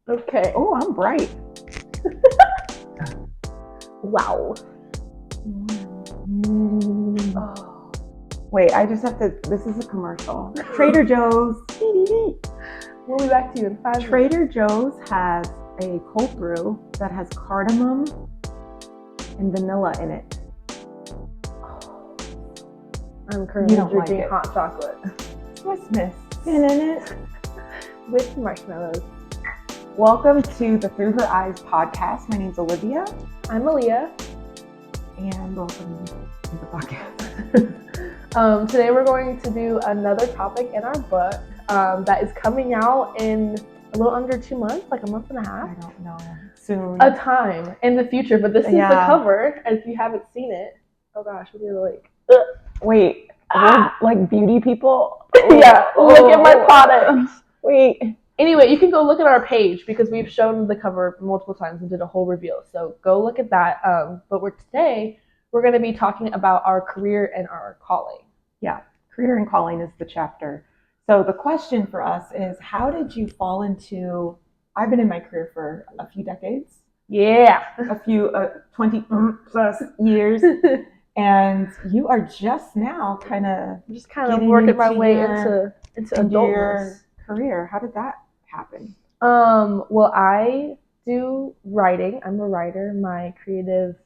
Okay. Oh, I'm bright. Wow. Oh. Wait, I just have to. This is a commercial. Trader Joe's. We'll be back to you in 5 minutes. Trader Joe's has a cold brew that has cardamom and vanilla in it. I'm currently drinking like hot chocolate. Swiss Miss in it with marshmallows. Welcome to the Through Her Eyes podcast. My name's Olivia. I'm Malia. And welcome to the podcast. Today we're going to do another topic in our book that is coming out in a little under 2 months, like a month and a half. I don't know. Soon. A time in the future, but this is the cover. If you haven't seen it, oh gosh, what do you like? Wait, like beauty people? Yeah, look at my products. Wait. Anyway, you can go look at our page because we've shown the cover multiple times and did a whole reveal. So go look at that. But today we're going to be talking about our career and our calling. Yeah, career and calling is the chapter. So the question for us is, how did you fall into? I've been in my career for a few decades. Yeah, a few 20 plus years. And you are just now kind of working my way into adultness. Your career. How did that happen? Well, I do writing. I'm a writer. My creative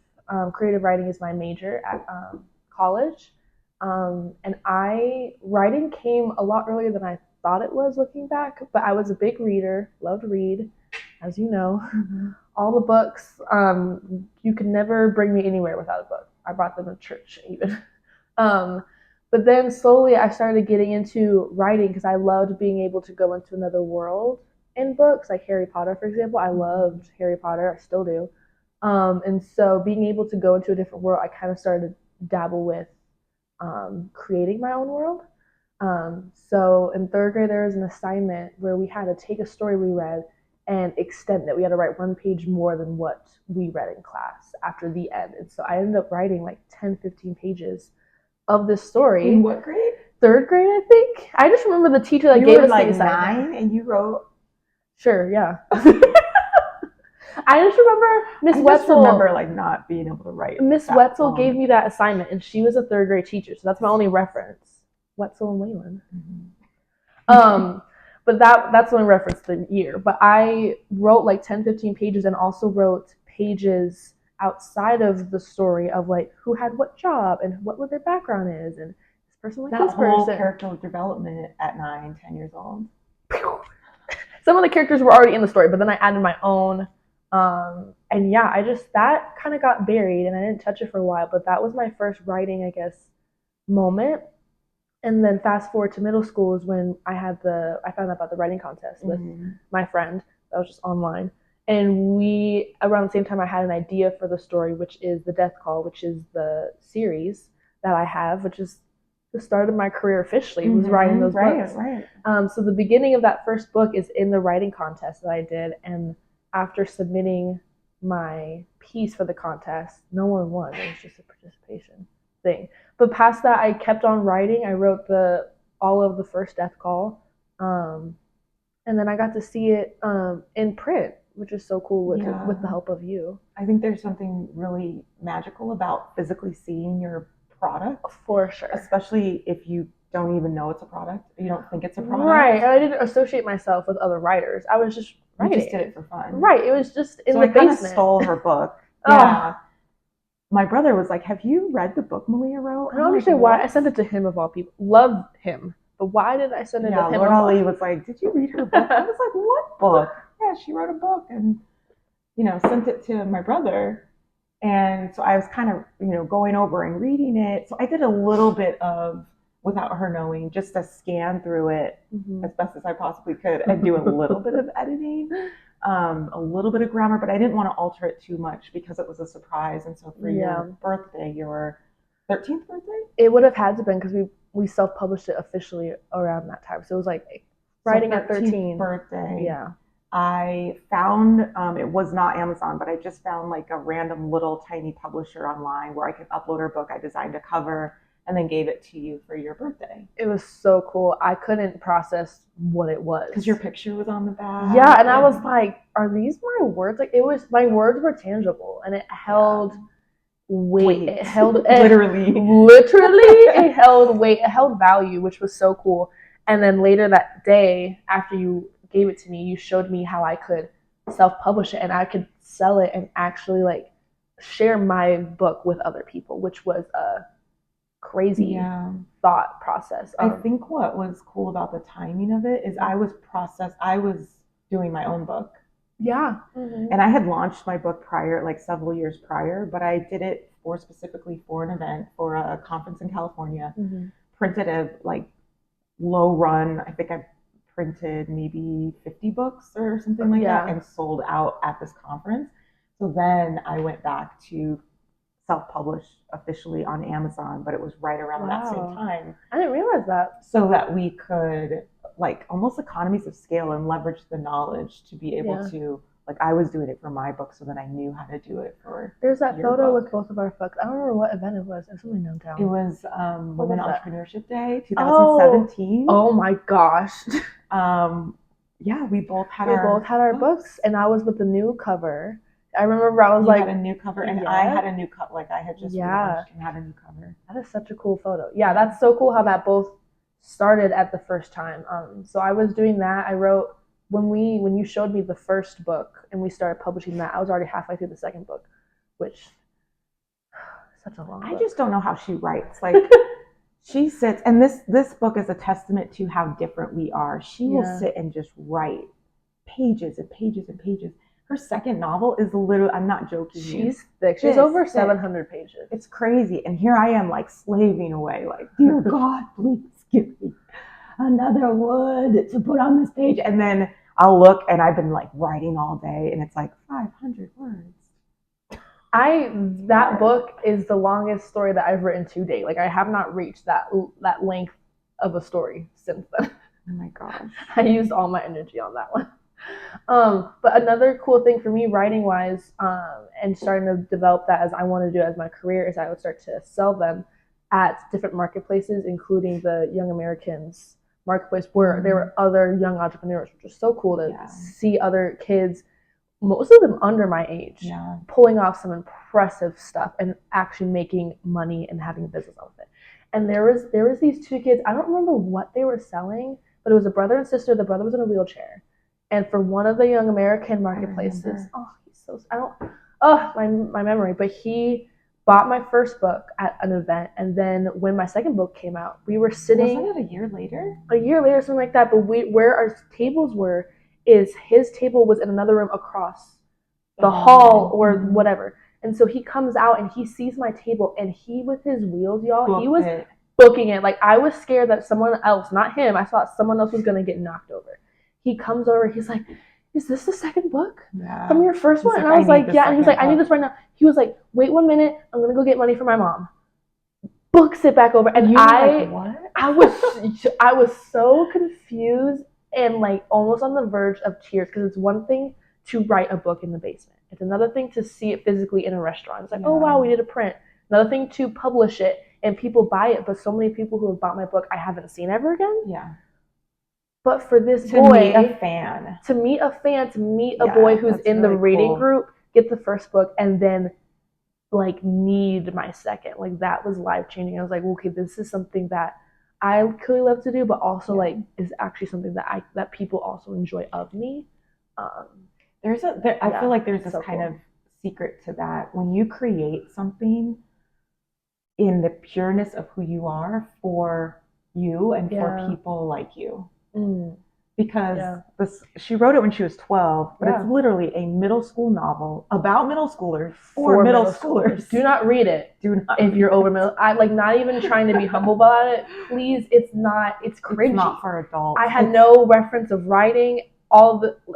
writing is my major at college. And writing came a lot earlier than I thought it was looking back, but I was a big reader, loved to read, as you know. Mm-hmm. All the books, you could never bring me anywhere without a book. I brought them to church even. But then slowly I started getting into writing because I loved being able to go into another world in books, like Harry Potter, for example. I loved Harry Potter. I still do. And so being able to go into a different world, I kind of started to dabble with creating my own world. So in 3rd grade, there was an assignment where we had to take a story we read and extend it. We had to write 1 page more than what we read in class after the end. And so I ended up writing like 10, 15 pages of this story. In what grade? 3rd grade, I think. I just remember the teacher that gave us like the assignment. 9 and you wrote? Sure, yeah. I just remember Miss Wetzel. I remember like not being able to write. Miss Wetzel gave me that assignment, and she was a 3rd grade teacher, so that's my only reference. Wetzel and Wayland. Mm-hmm. But that's the only reference to the year. But I wrote like 10, 15 pages and also wrote pages outside of the story of like who had what job and what their background is, and this person like this person. That whole character development at 9, 10 years old. Some of the characters were already in the story, but then I added my own. And yeah, that kind of got buried and I didn't touch it for a while, but that was my first writing, I guess, moment. And then fast forward to middle school is when I found out about the writing contest with my friend. That was just online. And around the same time, I had an idea for the story, which is The Death Call, which is the series that I have, which is the start of my career officially, was writing those books. Right. So the beginning of that first book is in the writing contest that I did. And after submitting my piece for the contest, no one won. It was just a participation thing. But past that, I kept on writing. I wrote all of the first Death Call. And then I got to see it in print, which is so cool with the help of you. I think there's something really magical about physically seeing your product. For sure. Especially if you don't even know it's a product. You don't think it's a product. Right. And I didn't associate myself with other writers. I was just writing. You just did it for fun. Right. It was just in the basement. So I kind of stole her book. Yeah. My brother was like, have you read the book Malia wrote? I don't understand why. I sent it to him of all people. Love him. But why did I send it to him? Lord Ali was like, did you read her book? I was like, what book? Yeah, she wrote a book and, sent it to my brother. And so I was kind of, going over and reading it. So I did a little bit of, without her knowing, just a scan through it as best as I possibly could and do a little bit of editing. A little bit of grammar, but I didn't want to alter it too much because it was a surprise. And so for your birthday, your 13th birthday? It would have had to been because we self-published it officially around that time. So it was like writing at 13. Birthday. Yeah. I found, it was not Amazon, but I just found like a random little tiny publisher online where I could upload her book. I designed a cover and then gave it to you for your birthday. It was so cool. I couldn't process what it was. Because your picture was on the back. Yeah, and I was like, are these my words? Like, it was, my words were tangible, and it held weight. It held literally it held weight. It held value, which was so cool. And then later that day, after you gave it to me, you showed me how I could self-publish it and I could sell it and actually like share my book with other people, which was a crazy thought process. I think what was cool about the timing of it is I was doing my own book. Yeah. And I had launched my book prior, like several years prior, but I did it specifically for an event, for a conference in California. Printed a like low run. I think I printed maybe 50 books or something like that and sold out at this conference. So then I went back to self-publish officially on Amazon, but it was right around that same time. I didn't realize that. So that we could like almost economies of scale and leverage the knowledge to be able to, like, I was doing it for my book, so then I knew how to do it for There's that photo with both of our books. I don't remember what event it was. It was something downtown. It was Women Entrepreneurship Day 2017. Oh my gosh. Yeah, we both had our books, and I was with the new cover. I remember I was you had a new cover, and I had a new cover. Like I had just relaunched and had a new cover. That is such a cool photo. Yeah, that's so cool how that both started at the first time. So I was doing that. I wrote when you showed me the first book and we started publishing that. I was already halfway through the second book, which such a long book. I just don't know how she writes. Like she sits, and this book is a testament to how different we are. She will sit and just write pages and pages and pages. Her second novel is literally, I'm not joking. She's thick. She's over 700 pages. It's crazy. And here I am like slaving away, like, dear God, please give me another word to put on this page. And then I'll look and I've been like writing all day and it's like 500 words. That book is the longest story that I've written to date. Like I have not reached that length of a story since then. Oh my gosh. I used all my energy on that one. But another cool thing for me writing wise, and starting to develop that as I want to do as my career, is I would start to sell them at different marketplaces, including the Young Americans marketplace, where there were other young entrepreneurs, which is so cool to see other kids, most of them under my age, pulling off some impressive stuff and actually making money and having a business out of it. And there was these two kids, I don't remember what they were selling, but it was a brother and sister. The brother was in a wheelchair. And for one of the Young American marketplaces, my memory, but he bought my first book at an event. And then when my second book came out, we were sitting. Wasn't it a year later? A year later, something like that. But where our tables were is his table was in another room across the hall or whatever. And so he comes out and he sees my table, and he, with his wheels, y'all, he was booking it. Like I was scared that someone else, not him, I thought someone else was going to get knocked over. He comes over, he's like, is this the second book from your first one? And I was like, yeah. And he's like, I need this right now. He was like, wait 1 minute, I'm going to go get money for my mom. Books it back over. And I was so confused and like almost on the verge of tears, because it's one thing to write a book in the basement. It's another thing to see it physically in a restaurant. It's like, oh wow, we did a print. Another thing to publish it and people buy it, but so many people who have bought my book I haven't seen ever again. Yeah. But for this boy, to meet a boy who's in the reading group, get the first book, and then like need my second, like that was life changing. I was like, okay, this is something that I clearly love to do, but also like is actually something that people also enjoy of me. I feel like there's this kind of secret to that. When you create something in the pureness of who you are for you and for people like you. Because she wrote it when she was 12, but it's literally a middle school novel about middle schoolers for middle schoolers. Do not read it. If you're over middle. I like not even trying to be humble about it. Please, it's cringy. It's not for adults. I had no reference of writing.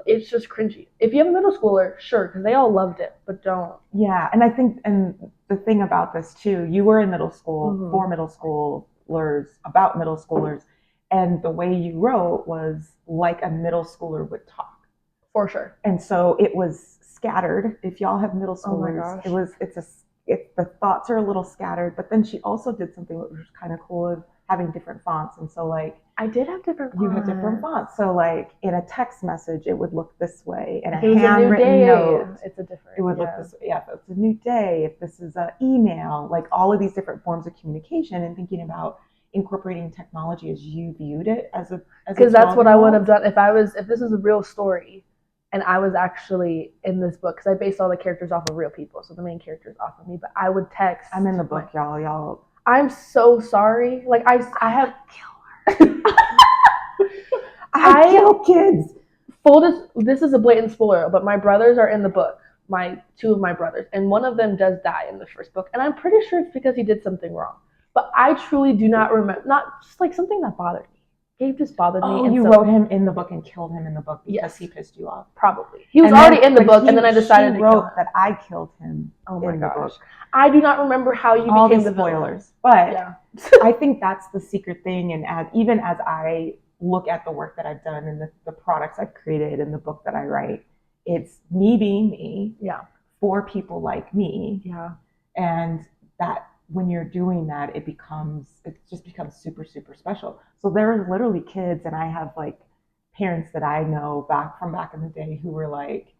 It's just cringy. If you have a middle schooler, sure, because they all loved it, but don't. Yeah, and I think, and the thing about this too, you were in middle school for middle schoolers, about middle schoolers. And the way you wrote was like a middle schooler would talk. For sure. And so it was scattered. If y'all have middle schoolers, it's a the thoughts are a little scattered. But then she also did something that was kind of cool of having different fonts. And so like I did have different fonts. you had different fonts. So like in a text message, it would look this way. In a If it was a new handwritten day, note, it's a different. it would look this way. Yeah, if it's a new day, if this is an email, like all of these different forms of communication, and thinking about incorporating technology as you viewed it as a because that's what I would have done if this was a real story and I was actually in this book, because I based all the characters off of real people, so the main character is off of me, but I would text. I'm in the book, y'all. I'm so sorry. Like I have I kill kids. This is a blatant spoiler, but my brothers are in the book. Two of my brothers, and one of them does die in the first book, and I'm pretty sure it's because he did something wrong. But I truly do not remember. Not just like something that bothered me. Gabe just bothered me. Oh, you wrote him in the book and killed him in the book because he pissed you off. Probably. He was already in the book, and then I decided to kill him. That I killed him. Oh my gosh. I do not remember how you all became the spoilers, but I think that's the secret thing. And even as I look at the work that I've done and the products I've created and the book that I write, it's me being me. Yeah. For people like me. Yeah. And that when you're doing that, it just becomes super, super special. So there are literally kids, and I have like parents that I know back in the day who were like,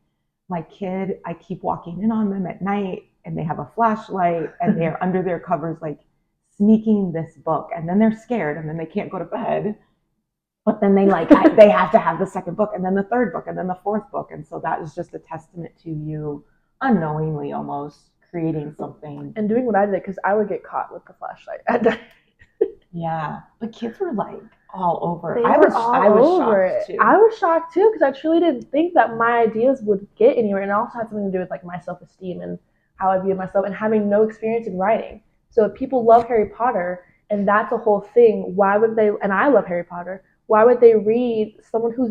my kid, I keep walking in on them at night and they have a flashlight and they're under their covers, like sneaking this book, and then they're scared and then they can't go to bed. But then they they have to have the second book and then the third book and then the fourth book. And so that is just a testament to you unknowingly almost creating something. And doing what I did, because I would get caught with the flashlight at night. Yeah. But kids were like all over. I was shocked too. I was shocked too, because I truly didn't think that my ideas would get anywhere. And it also had something to do with like my self-esteem and how I viewed myself and having no experience in writing. So if people love Harry Potter and that's a whole thing, why would they, and I love Harry Potter, why would they read someone who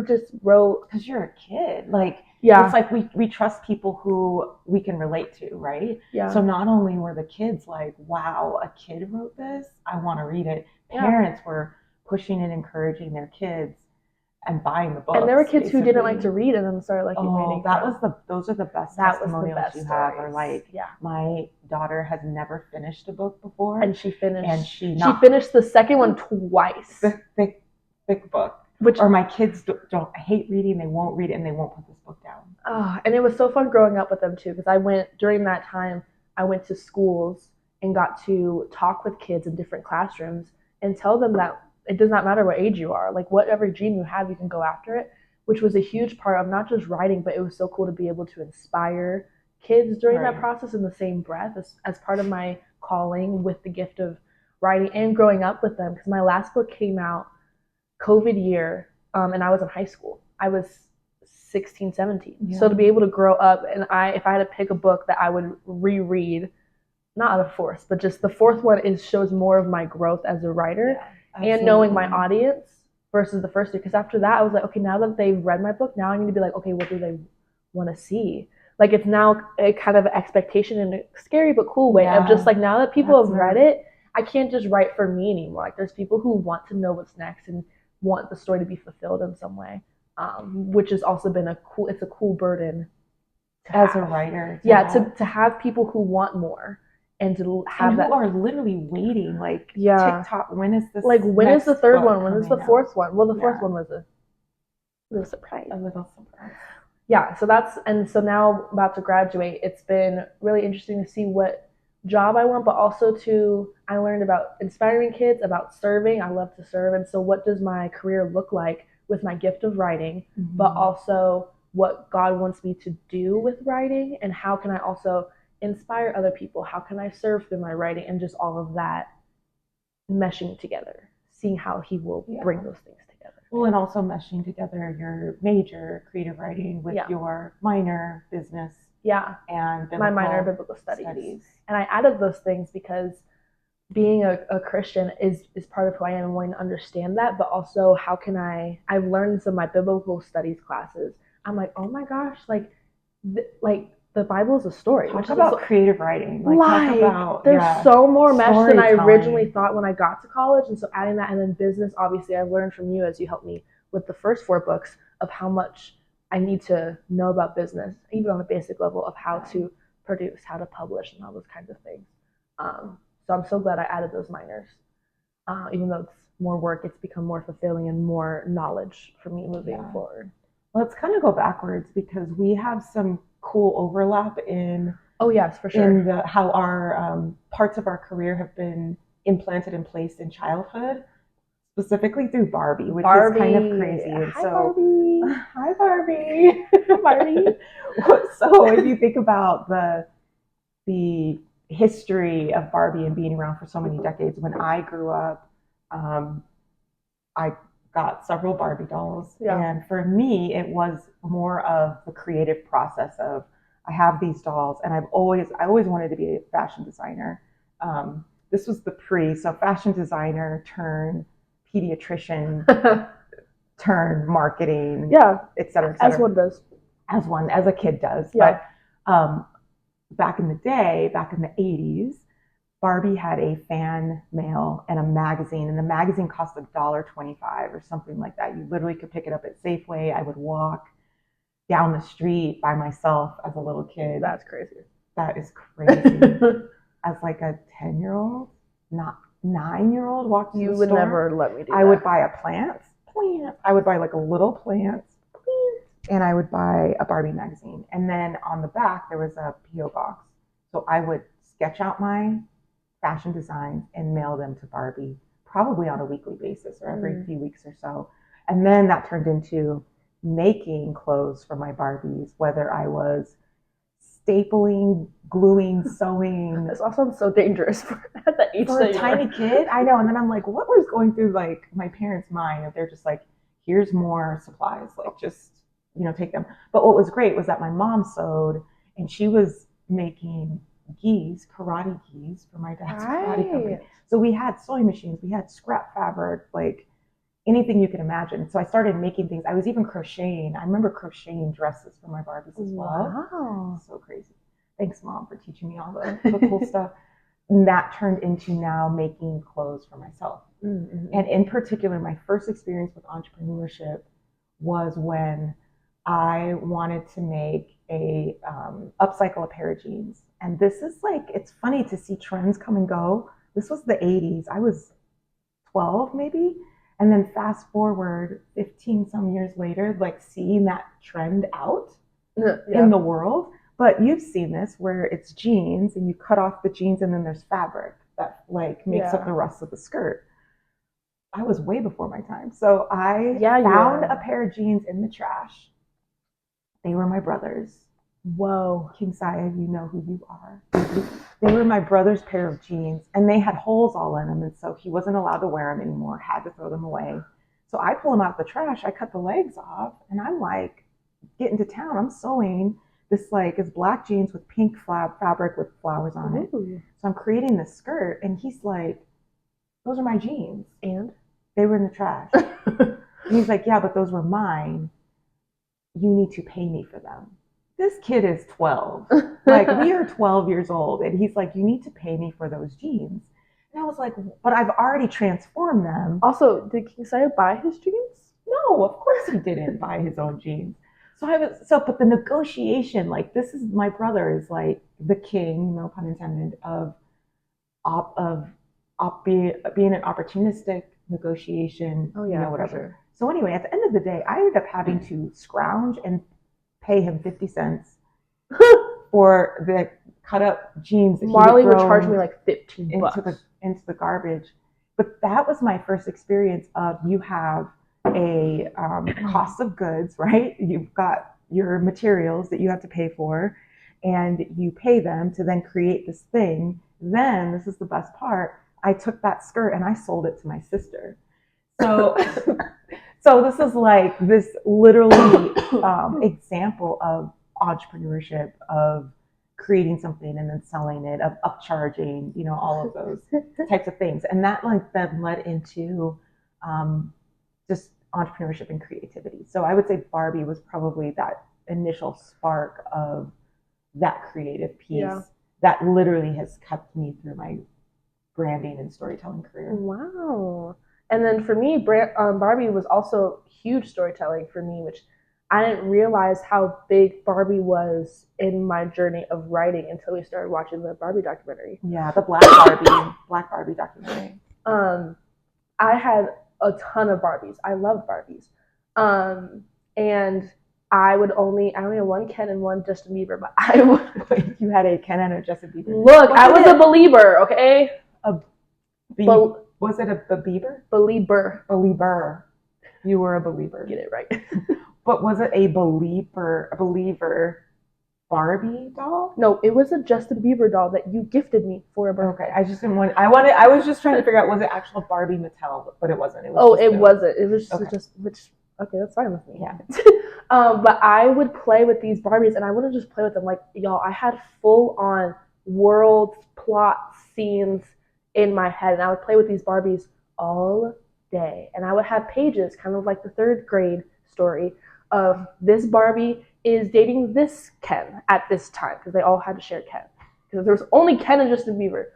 just wrote? Because you're a kid. Like, yeah. It's like we trust people who we can relate to, right? Yeah. So not only were the kids like, wow, a kid wrote this, I want to read it. Parents were pushing and encouraging their kids and buying the books. And there were kids who didn't like to read and then started liking reading. Those are the best testimonials you have. Or like, my daughter has never finished a book before. And she finished the second one twice. Thick book. Or my kids don't hate reading, they won't read it, and they won't put this book down. Oh, and it was so fun growing up with them too, because during that time I went to schools and got to talk with kids in different classrooms and tell them that it does not matter what age you are, like whatever dream you have, you can go after it, which was a huge part of not just writing, but it was so cool to be able to inspire kids during that process in the same breath as part of my calling with the gift of writing and growing up with them, because my last book came out COVID year, and I was in high school. I was 16, 17. Yeah. So to be able to grow up, and if I had to pick a book that I would reread, not out of force, but just the fourth one shows more of my growth as a writer and knowing my audience versus the first two. Because after that, I was like, okay, now that they've read my book, now I need to be like, okay, what do they want to see? Like, it's now a kind of expectation in a scary but cool way of just like, now that people have read it, I can't just write for me anymore. Like, there's people who want to know what's next and want the story to be fulfilled in some way, which has also been it's a cool burden as a writer. To have people who want more and to have who are literally waiting, like TikTok. When is this? Like, when is the third one? When is the fourth one? Well, the fourth one was a little surprise. Yeah. So now about to graduate. It's been really interesting to see what job I want, but also I learned about inspiring kids, about serving. I love to serve. And so what does my career look like with my gift of writing, but also what God wants me to do with writing, and how can I also inspire other people? How can I serve through my writing? And just all of that meshing together, seeing how he will bring those things together. Well, and also meshing together your major, creative writing, with your minor, business. Yeah, and my minor, biblical studies. And I added those things because being a Christian is part of who I am and wanting to understand that, but also how can I've learned some of my biblical studies classes. I'm like, oh my gosh, like the Bible is a story. Talk about creative writing. Talk about, there's so more mesh than I originally thought when I got to college. And so adding that, and then business, obviously I've learned from you as you helped me with the first 4 books of how much I need to know about business, even on a basic level of how to produce, how to publish, and all those kinds of things. So I'm so glad I added those minors. Even though it's more work, it's become more fulfilling and more knowledge for me moving forward. Let's kind of go backwards because we have some cool overlap in Oh yes, for sure. in how our parts of our career have been implanted and placed in childhood, specifically through Barbie, which is kind of crazy. And Hi, Barbie. Hi Barbie. Barbie. So if you think about the history of Barbie and being around for so many decades, when I grew up, I got several Barbie dolls, and for me, it was more of the creative process of I have these dolls, and I always wanted to be a fashion designer. This was the so fashion designer turn pediatrician turn marketing, et cetera, et cetera. As one does. As a kid does. But back in the day, back in the 80s, Barbie had a fan mail and a magazine, and the magazine cost $1.25 or something like that. You literally could pick it up at Safeway. I would walk down the street by myself as a little kid. That's crazy. That is crazy. As like a 10-year-old, not 9-year-old, walked to the store. You would never let me do that. I would buy a plant. I would buy like a little plant. And I would buy a Barbie magazine. And then on the back, there was a P.O. box. So I would sketch out my fashion designs and mail them to Barbie, probably on a weekly basis or every few weeks or so. And then that turned into making clothes for my Barbies, whether I was stapling, gluing, sewing. This all sounds so dangerous at that age. For a tiny kid, I know. And then I'm like, what was going through like my parents' mind? If they're just like, here's more supplies, like just, take them. But what was great was that my mom sewed, and she was making karate gis for my dad's karate company. So we had sewing machines, we had scrap fabric, like anything you can imagine. So I started making things. I was even crocheting. I remember crocheting dresses for my Barbies as well. Wow. So crazy. Thanks, Mom, for teaching me all the cool stuff. And that turned into now making clothes for myself. Mm-hmm. And in particular, my first experience with entrepreneurship was when I wanted to make upcycle a pair of jeans. And this is like, it's funny to see trends come and go. This was the 80s. I was 12 maybe. And then fast forward 15 some years later, like seeing that trend out in the world. But you've seen this where it's jeans and you cut off the jeans and then there's fabric that like makes up the rest of the skirt. I was way before my time. So I found a pair of jeans in the trash. They were my brother's. Whoa. King Saya, you know who you are. They were my brother's pair of jeans, and they had holes all in them, and so he wasn't allowed to wear them anymore, had to throw them away. So I pull them out of the trash, I cut the legs off, and I'm like, getting to town, I'm sewing this like, it's black jeans with pink fabric with flowers on it. So I'm creating this skirt, and he's like, those are my jeans. And? They were in the trash. And he's like, yeah, but those were mine. You need to pay me for them. This kid is 12. Like, we are 12 years old. And he's like, you need to pay me for those jeans. And I was like, but I've already transformed them. Also, did King Saya buy his jeans? No, of course he didn't buy his own jeans. But the negotiation, like, this is, my brother is like the king, no pun intended, of being an opportunistic negotiation, whatever. Sure. So anyway, at the end of the day, I ended up having to scrounge and pay him 50 cents for the cut up jeans that Marley would charge me like $15 into the garbage. But that was my first experience of, you have a cost of goods, right? You've got your materials that you have to pay for, and you pay them to then create this thing. Then, this is the best part, I took that skirt and I sold it to my sister. So, so this is like this literally example of entrepreneurship, of creating something and then selling it, of upcharging, all of those types of things. And that like then led into just entrepreneurship and creativity. So I would say Barbie was probably that initial spark of that creative piece that literally has kept me through my branding and storytelling career. Wow. And then for me, Barbie was also huge storytelling for me, which I didn't realize how big Barbie was in my journey of writing until we started watching the Barbie documentary. Yeah, the Black Barbie documentary. I had a ton of Barbies. I love Barbies. And I only had one Ken and one Justin Bieber, but I would. Wait, you had a Ken and a Justin Bieber. Look, I was a believer, okay? Was it a Bieber? Belieber. Belieber. You were a believer. Get it right. But was it a believer Barbie doll? No, it was a Justin Bieber doll that you gifted me for a birthday. Okay, I just didn't want. I was just trying to figure out, was it actual Barbie Mattel, but it wasn't. It was wasn't. It was just which. Okay, that's fine with me. Yeah. But I would play with these Barbies, and I wouldn't just play with them. Like, y'all, I had full on world plot scenes in my head, and I would play with these Barbies all day. And I would have pages, kind of like the third grade story of this Barbie is dating this Ken at this time, because they all had to share Ken, because there was only Ken and Justin Bieber.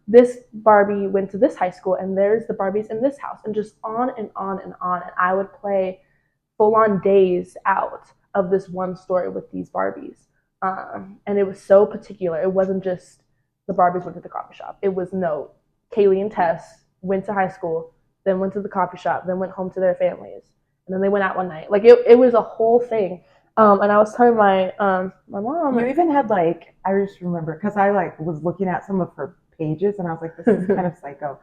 This Barbie went to this high school, and there's the Barbies in this house, and just on and on and on. And I would play full-on days out of this one story with these Barbies. And it was so particular. It wasn't just the Barbies went to the coffee shop. It was, no, Kaylee and Tess went to high school, then went to the coffee shop, then went home to their families, and then they went out one night. Like, it was a whole thing. And I was telling my mom. You even had, like, I just remember, because I, like, was looking at some of her pages, and I was like, this is kind of psycho.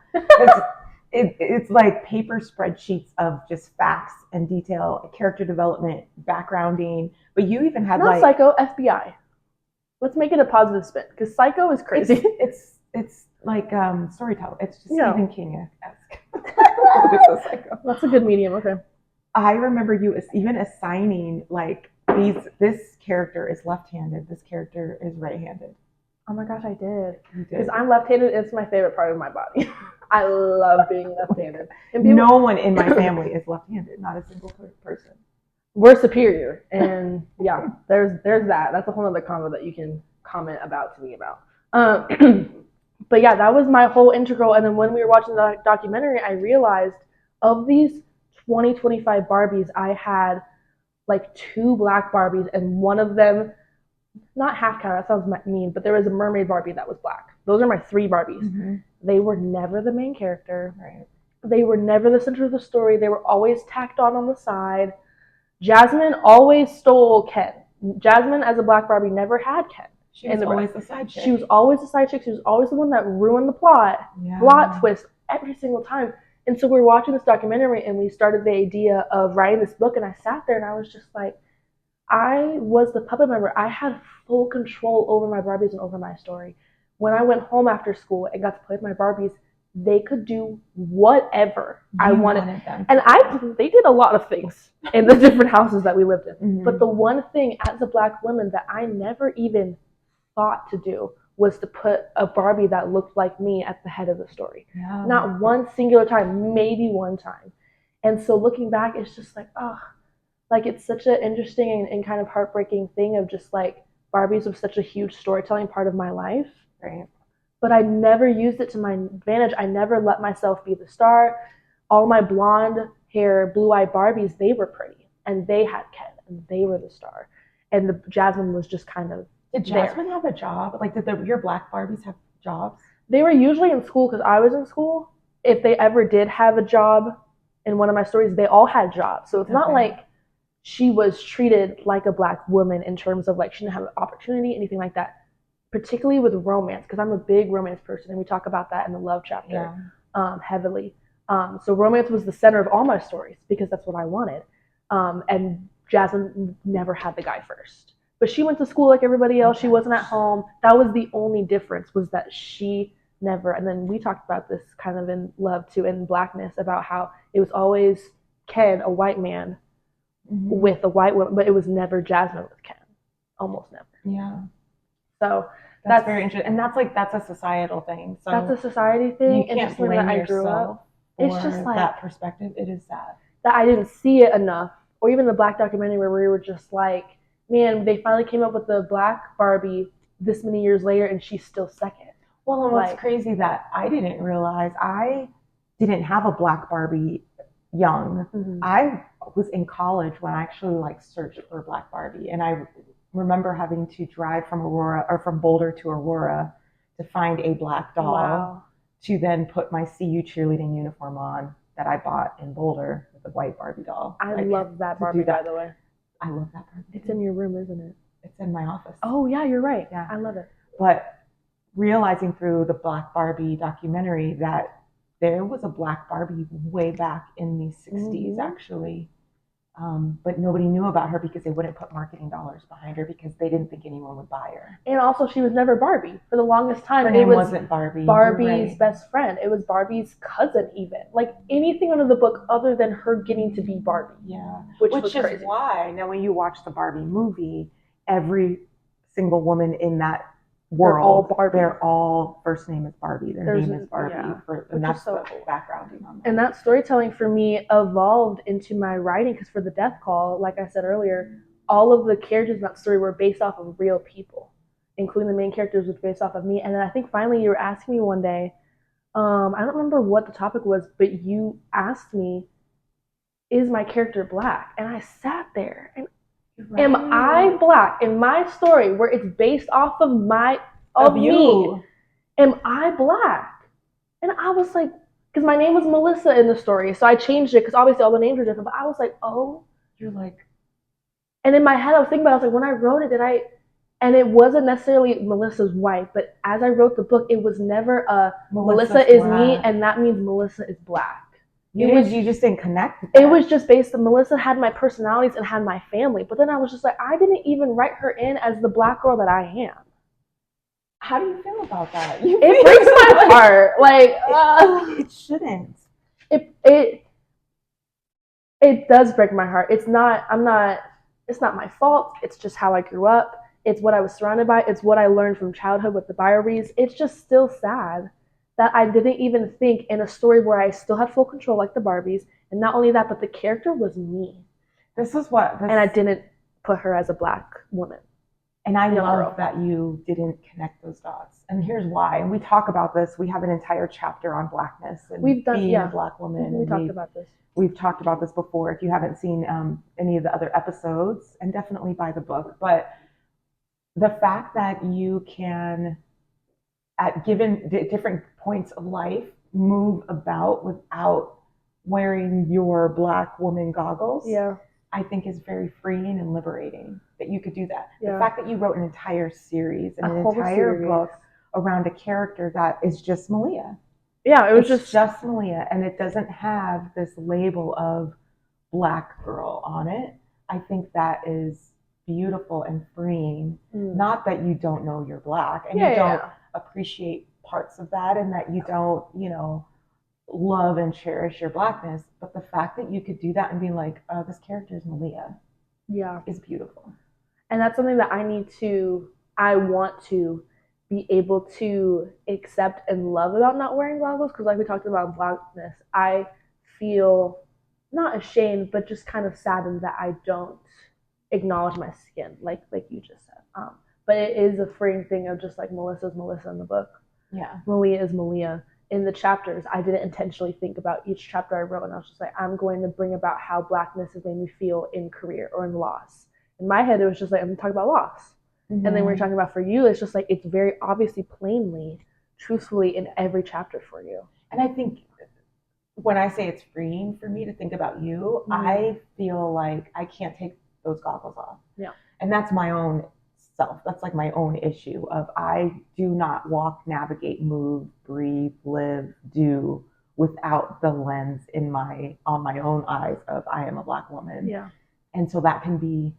It's like paper spreadsheets of just facts and detail, character development, backgrounding. But you even had, not psycho, FBI. Let's make it a positive spin, because psycho is crazy. It's like storytelling. It's just Yeah. Stephen King-esque. It's a psycho. That's a good medium. Okay. I remember you even assigning, like, this character is left-handed, this character is right-handed. Oh my gosh, I did. You did. Because I'm left-handed. It's my favorite part of my body. I love being left-handed. And no one in my family is left-handed. Not a single person. We're superior, and yeah, there's that. That's a whole other combo that you can comment about to me about. But yeah, that was my whole integral. And then when we were watching the documentary, I realized of these 25 Barbies, I had like 2 black Barbies, and one of them, not half count, that sounds mean, but there was a mermaid Barbie that was black. Those are my 3 Barbies. Mm-hmm. They were never the main character. Right. They were never the center of the story. They were always tacked on the side. Jasmine always stole Ken. Jasmine, as a black Barbie, never had Ken. She was always the side chick. She was always the side chick. She was always the one that ruined the plot. Yeah. Plot twist every single time. And so we were watching this documentary, and we started the idea of writing this book, and I sat there and I was just like, I was the puppet member. I had full control over my Barbies and over my story. When I went home after school and got to play with my Barbies, they could do whatever I wanted them. And they did a lot of things in the different houses that we lived in. Mm-hmm. But the one thing as a black woman that I never even thought to do was to put a Barbie that looked like me at the head of the story. Yeah. Not one singular time, maybe one time. And so looking back, it's just like, oh, like it's such an interesting and kind of heartbreaking thing of just like Barbies was such a huge storytelling part of my life. Right. But I never used it to my advantage. I never let myself be the star. All my blonde hair, blue-eyed Barbies, they were pretty. And they had Ken, and they were the star. And the Jasmine was just kind of Did Jasmine have a job? Like, did your black Barbies have jobs? They were usually in school because I was in school. If they ever did have a job in one of my stories, they all had jobs. So it's not like she was treated like a black woman in terms of like she didn't have an opportunity, anything like that. Particularly with romance, because I'm a big romance person, and we talk about that in the love chapter heavily. So romance was the center of all my stories because that's what I wanted. And Jasmine never had the guy first. But she went to school like everybody else. She wasn't at home. That was the only difference, was that she never, and then we talked about this kind of in Love too, in Blackness, about how it was always Ken, a white man, with a white woman, but it was never Jasmine with Ken. Almost never. Yeah. So that's very interesting. And that's a societal thing. So that's a society thing. You can't blame yourself it's just like that perspective. It is sad. That I didn't see it enough. Or even the black documentary where we were just like, man, they finally came up with the black Barbie this many years later, and she's still second. Well, and what's crazy that I didn't realize, I didn't have a black Barbie young. Mm-hmm. I was in college when I actually like searched for Black Barbie, and I remember having to drive from Aurora or from Boulder to Aurora to find a black doll Wow. to then put my CU cheerleading uniform on that I bought in Boulder with the white Barbie doll. I Like, love that to do Barbie, by that. the way. I love that Barbie. It's in your room, isn't it? It's in my office. Oh, yeah, you're right. Yeah. I love it. But realizing through the Black Barbie documentary that there was a Black Barbie way back in the 60s, actually. But nobody knew about her because they wouldn't put marketing dollars behind her because they didn't think anyone would buy her. And also, she was never Barbie. For the longest time, Her name wasn't Barbie. Barbie's best friend. It was Barbie's cousin, even. Like, anything under the book other than her getting to be Barbie. Yeah. Which is crazy. Why, now when you watch the Barbie movie, every single woman in that world, they're all first name is Barbie. Their name is Barbie. Yeah. And that's the backgrounding on that. And that storytelling for me evolved into my writing because for the death call, like I said earlier, all of the characters in that story were based off of real people, including the main characters was based off of me. And then I think finally you were asking me one day, I don't remember what the topic was, but you asked me, is my character Black? And I sat there and am I Black in my story where it's based off of me? Am I Black? And I was like, because my name was Melissa in the story, so I changed it because obviously all the names are different. But I was like, oh, you're like, and in my head I was thinking about it, I was like, when I wrote it, and it wasn't necessarily Melissa's wife, but as I wrote the book, it was never a Melissa is me, and that means Melissa is Black. You just didn't connect with that. It was just based on Melissa had my personalities and had my family, but then I was just like, I didn't even write her in as the Black girl that I am. How do you feel about that? It breaks my heart. Like it shouldn't. It does break my heart. It's not my fault. It's just how I grew up. It's what I was surrounded by. It's what I learned from childhood with the Bio-Reads. It's just still sad that I didn't even think in a story where I still had full control like the Barbies. And not only that, but the character was me. And I didn't put her as a Black woman. And I love that you didn't connect those dots. And here's why. And we talk about this. We have an entire chapter on Blackness and being a Black woman. We talked about this. We've talked about this before. If you haven't seen any of the other episodes, and definitely buy the book. But the fact that you can, at given different points of life, move about without wearing your Black woman goggles, I think is very freeing and liberating that you could do that. Yeah. The fact that you wrote an entire series and an entire book around a character that is just Malia. Yeah, it was just Malia, and it doesn't have this label of Black girl on it. I think that is beautiful and freeing. Not that you don't know you're Black and you don't appreciate parts of that, and that you don't, love and cherish your Blackness, but the fact that you could do that and be like, this character is Malia, is beautiful. And that's something that I want to be able to accept and love about not wearing goggles, because like we talked about Blackness, I feel not ashamed, but just kind of saddened that I don't acknowledge my skin, like you just said. But it is a freeing thing of just like Melissa's Melissa in the book. Yeah. Malia is Malia. In the chapters, I didn't intentionally think about each chapter I wrote, and I was just like, I'm going to bring about how Blackness has made me feel in career or in loss. In my head, it was just like, I'm going to talk about loss. And then when you're talking about for you, it's just like, it's very obviously, plainly, truthfully in every chapter for you. And I think when I say it's freeing for me to think about you, I feel like I can't take those goggles off. Yeah. And that's my own self. That's like my own issue of I do not walk, navigate, move, breathe, live, do without the lens on my own eyes of I am a Black woman. Yeah. And so that can be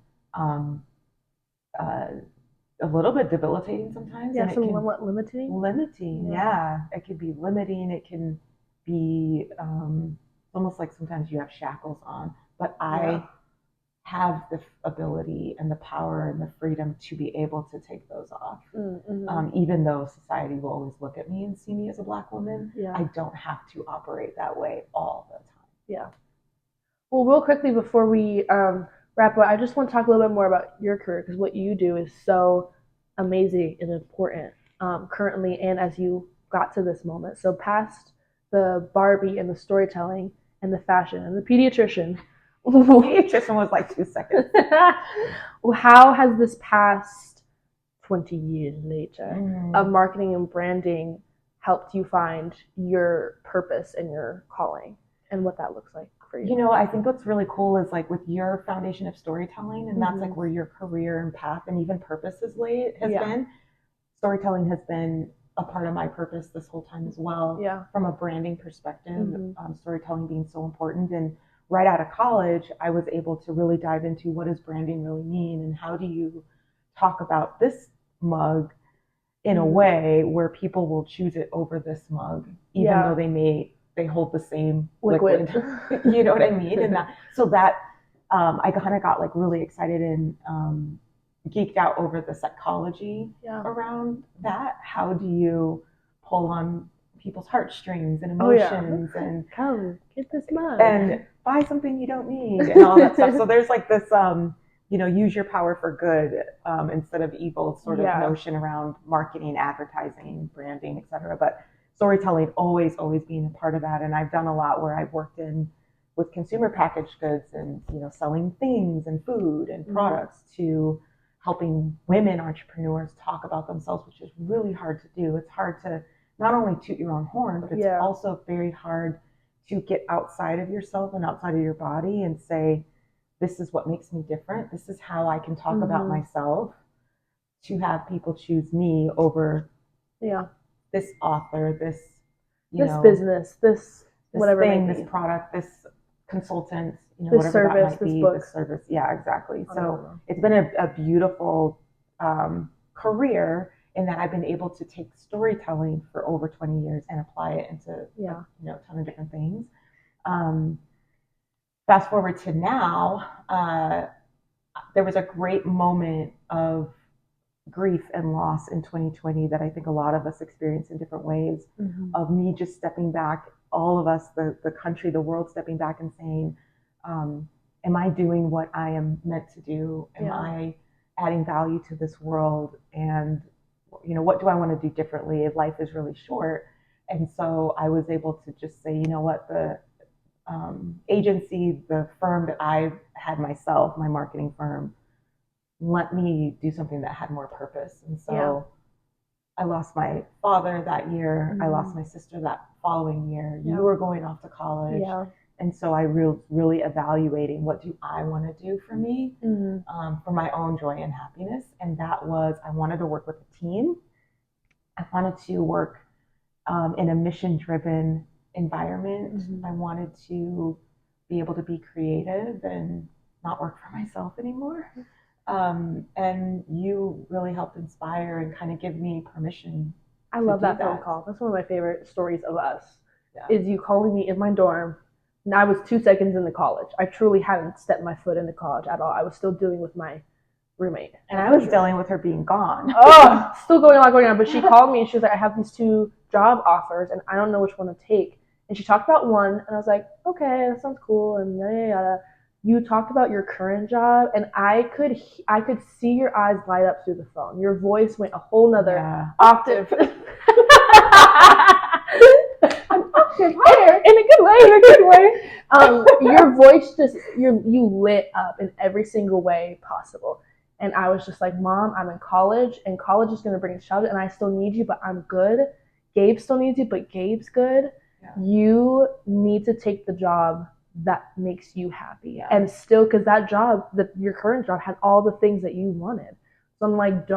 a little bit debilitating sometimes. Yeah, somewhat limiting. Limiting, yeah. It could be limiting. It can be almost like sometimes you have shackles on. But I have the ability and the power and the freedom to be able to take those off. Even though society will always look at me and see me as a Black woman, I don't have to operate that way all the time. Yeah. Well, real quickly before we wrap up, I just want to talk a little bit more about your career, because what you do is so amazing and important currently and as you got to this moment. So past the Barbie and the storytelling and the fashion and the pediatrician, Pediatrician was like 2 seconds. How has this past 20 years later of marketing and branding helped you find your purpose and your calling and what that looks like for you? You know, I think what's really cool is like with your foundation of storytelling, and that's like where your career and path and even purpose has been. Storytelling has been a part of my purpose this whole time as well. Yeah. From a branding perspective, storytelling being so important. And right out of college, I was able to really dive into what does branding really mean and how do you talk about this mug in a way where people will choose it over this mug, even though they hold the same liquid. You know what I mean? And that I kind of got like really excited and geeked out over the psychology around that. How do you pull on people's heartstrings and emotions and come get this mug and buy something you don't need and all that stuff. So there's like this use your power for good instead of evil sort of notion around marketing, advertising, branding, etc. But storytelling always being a part of that. And I've done a lot where I've worked with consumer packaged goods and selling things and food and products to helping women entrepreneurs talk about themselves, which is really hard to do. It's hard to not only toot your own horn, but it's also very hard to get outside of yourself and outside of your body and say, this is what makes me different. This is how I can talk about myself, to have people choose me over this author, this business, this whatever thing, this product, this consultant, this whatever service, that might be, book. this service. Yeah, exactly. So it's been a beautiful career in that I've been able to take storytelling for over 20 years and apply it into a ton of different things. Fast forward to now, there was a great moment of grief and loss in 2020 that I think a lot of us experienced in different ways, of me just stepping back, all of us, the country, the world stepping back and saying, am I doing what I am meant to do? Am I adding value to this world? And what do I want to do differently if life is really short? And so I was able to just say, you know what, the agency, the firm that I had myself, my marketing firm, let me do something that had more purpose. And so I lost my father that year. I lost my sister that following year. You were going off to college. And so I really evaluating, what do I want to do for me, for my own joy and happiness. And that was, I wanted to work with a team. I wanted to work in a mission-driven environment. I wanted to be able to be creative and not work for myself anymore. And you really helped inspire and kind of give me permission. I love that phone call. That's one of my favorite stories of us, is you calling me in my dorm. And I was 2 seconds into college. I truly hadn't stepped my foot into college at all. I was still dealing with my roommate. And I was dealing with her being gone. Oh, still going on. But she called me and she was like, I have these 2 job offers and I don't know which one to take. And she talked about one and I was like, okay, that sounds cool. And yada, yada, yada. You talked about your current job and I could see your eyes light up through the phone. Your voice went a whole nother octave. An octave higher in a good way. Your voice just you lit up in every single way possible. And I was just like, Mom, I'm in college and college is gonna bring a child and I still need you, but I'm good. Gabe still needs you, but Gabe's good. You need to take the job that makes you happy. And still, because that job, your current job, had all the things that you wanted. So I'm like,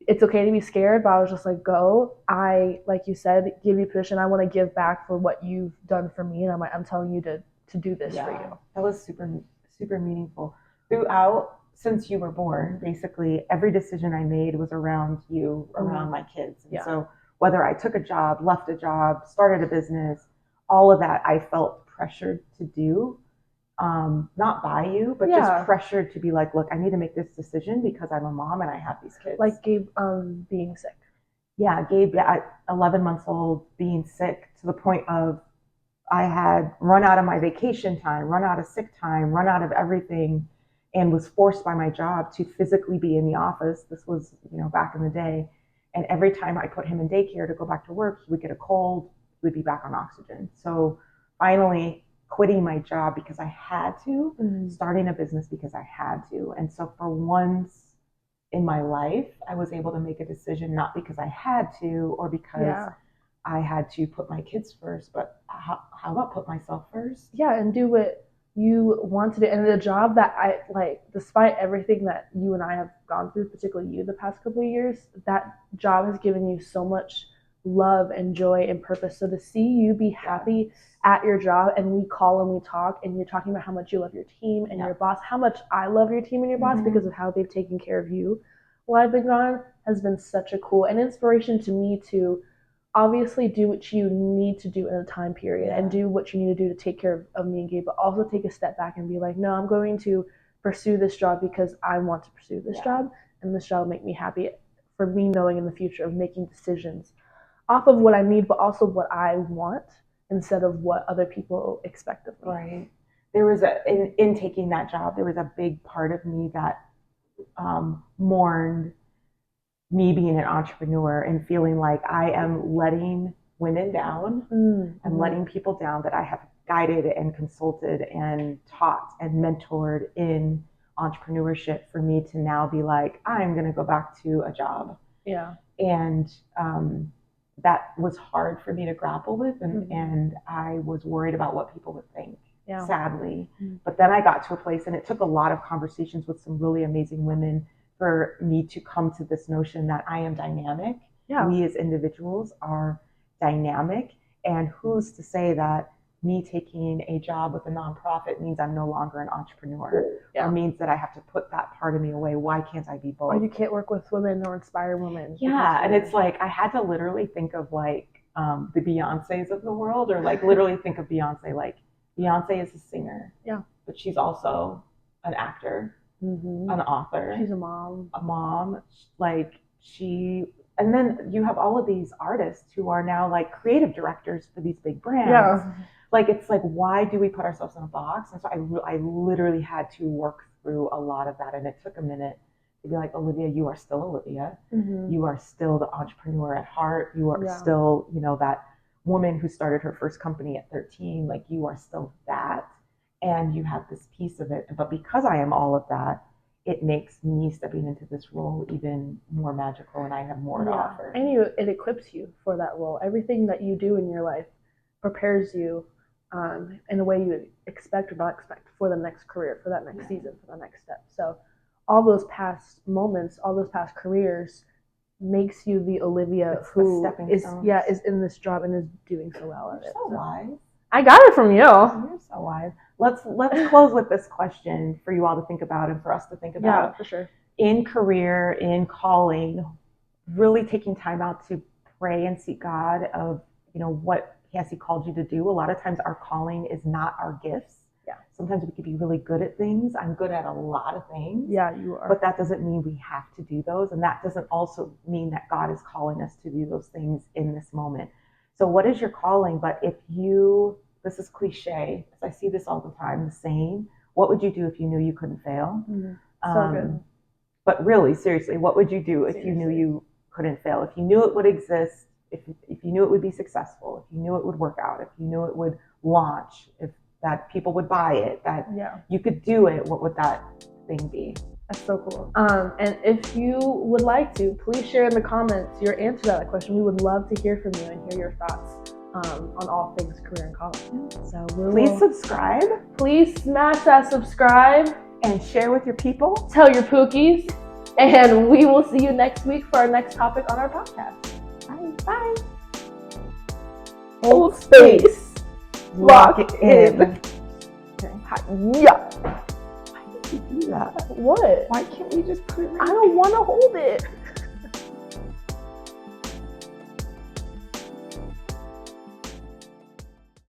it's okay to be scared, but I was just like, go. Like you said, give you permission. I want to give back for what you've done for me. And I'm telling you to do this for you. That was super, super meaningful. Throughout, since you were born, basically every decision I made was around you, around my kids. And so whether I took a job, left a job, started a business, all of that I felt pressured to do, not by you, but just pressured to be like, look, I need to make this decision because I'm a mom and I have these kids. Like Gabe being sick. Yeah, Gabe at 11 months old being sick to the point of I had run out of my vacation time, run out of sick time, run out of everything, and was forced by my job to physically be in the office. This was, back in the day. And every time I put him in daycare to go back to work, he would get a cold, he would be back on oxygen. So finally quitting my job because I had to, Mm-hmm. starting a business because I had to. And so for once in my life, I was able to make a decision not because I had to or because I had to put my kids first, but how about put myself first? Yeah, and do what you want to do. And the job that I like, despite everything that you and I have gone through, particularly you the past couple of years, that job has given you so much love and joy and purpose. So to see you be happy at your job, and we call and we talk, and you're talking about how much you love your team and your boss, how much I love your team and your boss because of how they've taken care of you while I've been gone, has been such a cool and inspiration to me to obviously do what you need to do in a time period and do what you need to do to take care of me and Gabe, but also take a step back and be like, no, I'm going to pursue this job because I want to pursue this job, and this job will make me happy, for me knowing in the future of making decisions off of what I need, but also what I want instead of what other people expect of me. Right. There was in taking that job, there was a big part of me that mourned me being an entrepreneur and feeling like I am letting women down and letting people down that I have guided and consulted and taught and mentored in entrepreneurship, for me to now be like, I'm going to go back to a job. Yeah. And that was hard for me to grapple with. And I was worried about what people would think, sadly. But then I got to a place, and it took a lot of conversations with some really amazing women for me to come to this notion that I am dynamic. We as individuals are dynamic. And who's to say that me taking a job with a nonprofit means I'm no longer an entrepreneur, or means that I have to put that part of me away? Why can't I be both? Or you can't work with women or inspire women. And it's like I had to literally think of like the Beyoncés of the world, or like literally think of Beyonce. Like Beyonce is a singer, but she's also an actor, an author. She's a mom. Like and then you have all of these artists who are now like creative directors for these big brands. Like, it's like, why do we put ourselves in a box? And so I literally had to work through a lot of that. And it took a minute to be like, Olivia, you are still Olivia. You are still the entrepreneur at heart. You are still, that woman who started her first company at 13. Like, you are still that. And you have this piece of it. But because I am all of that, it makes me stepping into this role even more magical, and I have more to offer. And it equips you for that role. Everything that you do in your life prepares you in a way you would expect or not expect for the next career, for that next season, for the next step. So all those past moments, all those past careers makes you the Olivia who is in this job and is doing so well at it. So wise. I got it from you. You're so wise. Let's close with this question for you all to think about and for us to think about. Yeah, for sure. In career, in calling, really taking time out to pray and seek God of, what has He called you to do. A lot of times our calling is not our gifts. Sometimes we could be really good at things. I'm good at a lot of things. Yeah, you are. But that doesn't mean we have to do those. And that doesn't also mean that God is calling us to do those things in this moment. So what is your calling? But this is cliche, because I see this all the time, the saying, what would you do if you knew you couldn't fail? So good. But really, seriously, what would you do if you knew you couldn't fail? If you knew it would exist, if you knew it would be successful, if you knew it would work out, if you knew it would launch, if that people would buy it, that you could do it, what would that thing be? That's so cool. And if you would like to, please share in the comments your answer to that question. We would love to hear from you and hear your thoughts on all things career and college. So please subscribe. Please smash that subscribe. And share with your people. Tell your pookies. And we will see you next week for our next topic on our podcast. Bye. Hold space. Lock it in. Okay. Yeah. Why did you do that? What? Why can't we just put it right I don't want to hold it.